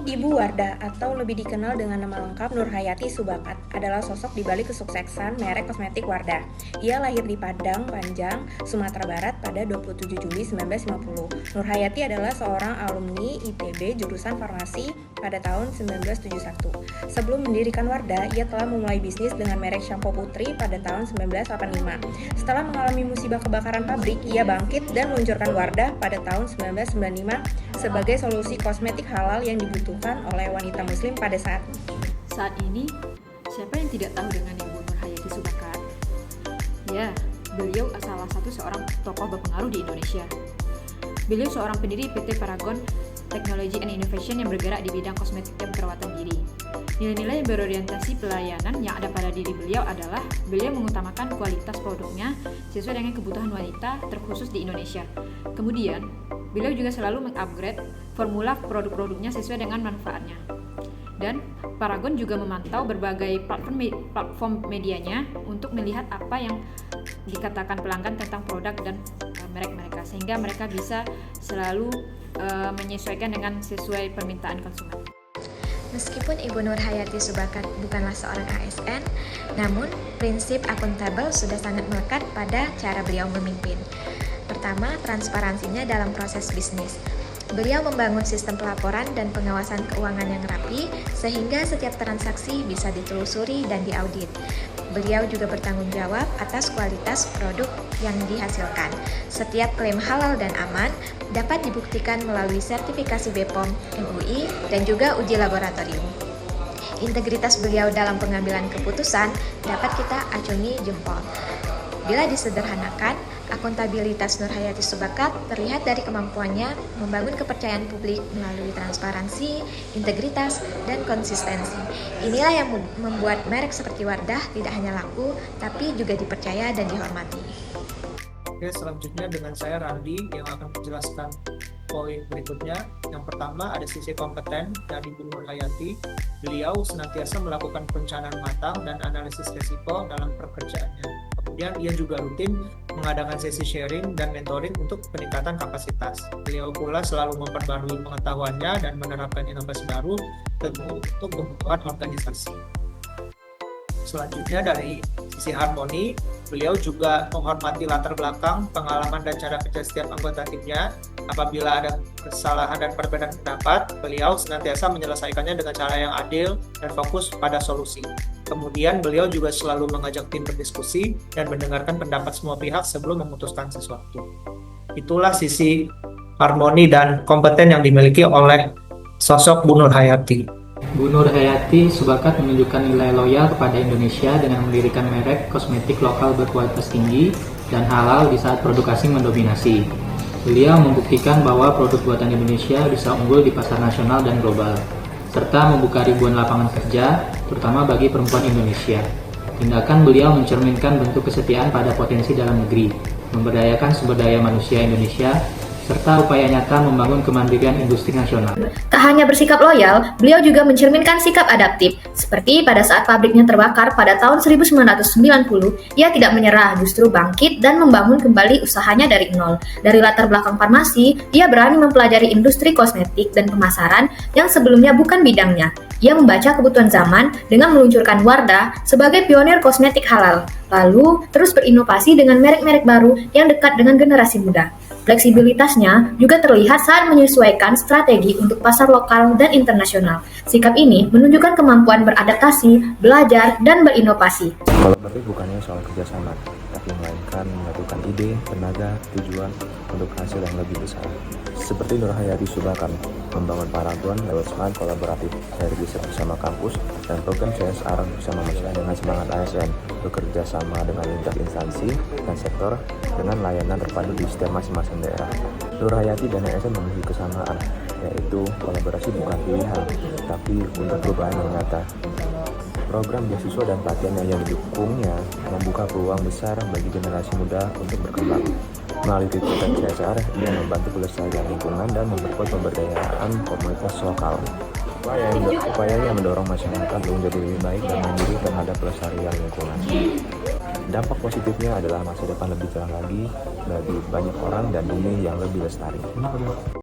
Ibu Wardah atau lebih dikenal dengan nama lengkap Nurhayati Subakat adalah sosok di balik kesuksesan merek kosmetik Wardah. Ia lahir di Padang Panjang, Sumatera Barat pada 27 Juli 1950. Nurhayati adalah seorang alumni ITB jurusan farmasi pada tahun 1971. Sebelum mendirikan Wardah, ia telah memulai bisnis dengan merek shampoo Putri pada tahun 1985. Setelah mengalami musibah kebakaran pabrik, ia bangkit dan meluncurkan Wardah pada tahun 1995 sebagai solusi kosmetik halal yang dibutuhkan oleh wanita muslim pada saat ini. Saat ini, siapa yang tidak tahu dengan Ibu Nurhayati Subakat? Ya, beliau salah satu seorang tokoh berpengaruh di Indonesia. Beliau seorang pendiri PT Paragon Technology and Innovation yang bergerak di bidang kosmetik dan perawatan diri. Nilai-nilai yang berorientasi pelayanan yang ada pada diri beliau adalah beliau mengutamakan kualitas produknya sesuai dengan kebutuhan wanita terkhusus di Indonesia. Kemudian, beliau juga selalu mengupgrade formula produk-produknya sesuai dengan manfaatnya. Dan Paragon juga memantau berbagai platform medianya untuk melihat apa yang dikatakan pelanggan tentang produk dan merek mereka, sehingga mereka bisa selalu menyesuaikan dengan sesuai permintaan konsumen. Meskipun Ibu Nurhayati Subakat bukanlah seorang ASN, namun prinsip akuntabel sudah sangat melekat pada cara beliau memimpin. Pertama, transparansinya dalam proses bisnis. Beliau membangun sistem pelaporan dan pengawasan keuangan yang rapi, sehingga setiap transaksi bisa ditelusuri dan diaudit. Beliau juga bertanggung jawab atas kualitas produk yang dihasilkan. Setiap klaim halal dan aman dapat dibuktikan melalui sertifikasi BPOM, MUI, dan juga uji laboratorium. Integritas beliau dalam pengambilan keputusan dapat kita acungi jempol. Bila disederhanakan, akuntabilitas Nurhayati Subakat terlihat dari kemampuannya membangun kepercayaan publik melalui transparansi, integritas, dan konsistensi. Inilah yang membuat merek seperti Wardah tidak hanya laku, tapi juga dipercaya dan dihormati. Oke, selanjutnya dengan saya Randi yang akan menjelaskan poin berikutnya. Yang pertama ada sisi kompeten dari Bu Nurhayati. Beliau senantiasa melakukan perencanaan matang dan analisis risiko dalam pekerjaannya. Kemudian ia juga rutin mengadakan sesi sharing dan mentoring untuk peningkatan kapasitas. Beliau pula selalu memperbarui pengetahuannya dan menerapkan inovasi baru untuk kebutuhan organisasi. Selanjutnya dari sisi harmoni, beliau juga menghormati latar belakang, pengalaman dan cara kerja setiap anggota timnya. Apabila ada kesalahan dan perbedaan pendapat, beliau senantiasa menyelesaikannya dengan cara yang adil dan fokus pada solusi. Kemudian beliau juga selalu mengajak tim berdiskusi dan mendengarkan pendapat semua pihak sebelum memutuskan sesuatu. Itulah sisi harmoni dan kompeten yang dimiliki oleh sosok Bu Nurhayati. Bu Nurhayati Subakat menunjukkan nilai loyal kepada Indonesia dengan mendirikan merek kosmetik lokal berkualitas tinggi dan halal di saat produk asing mendominasi. Beliau membuktikan bahwa produk buatan Indonesia bisa unggul di pasar nasional dan global, serta membuka ribuan lapangan kerja, terutama bagi perempuan Indonesia. Tindakan beliau mencerminkan bentuk kesetiaan pada potensi dalam negeri, memberdayakan sumber daya manusia Indonesia, serta upaya nyata membangun kemandirian industri nasional. Tak hanya bersikap loyal, beliau juga mencerminkan sikap adaptif. Seperti pada saat pabriknya terbakar pada tahun 1990, ia tidak menyerah, justru bangkit dan membangun kembali usahanya dari nol. Dari latar belakang farmasi, ia berani mempelajari industri kosmetik dan pemasaran yang sebelumnya bukan bidangnya. Ia membaca kebutuhan zaman dengan meluncurkan Wardah sebagai pionir kosmetik halal, lalu terus berinovasi dengan merek-merek baru yang dekat dengan generasi muda. Fleksibilitasnya juga terlihat saat menyesuaikan strategi untuk pasar lokal dan internasional. Sikap ini menunjukkan kemampuan beradaptasi, belajar, dan berinovasi. Kolaboratif bukannya soal kerjasama, tapi melainkan menyatukan ide, tenaga, tujuan untuk hasil yang lebih besar. Seperti Nurhayati Subakat, membangun Paragon lewat semangat kolaboratif dari riset bersama kampus dan program CSR bersama masyarakat dengan semangat ASN, bekerja sama dengan lintas instansi dan sektor dengan layanan terpadu di setiap masing-masing daerah. Nurhayati dan ASN memiliki kesamaan, yaitu kolaborasi bukan pilihan, tapi untuk perubahan yang nyata. Program beasiswa dan pelatihan yang didukungnya membuka peluang besar bagi generasi muda untuk berkembang. Melalui kegiatan CSR, ia membantu pelestarian lingkungan dan memperkuat pemberdayaan komunitas lokal. Upayanya mendorong masyarakat untuk menjadi lebih baik dan mandiri terhadap pelestarian lingkungan. Dampak positifnya adalah masa depan lebih cerah lagi bagi banyak orang dan bumi yang lebih lestari.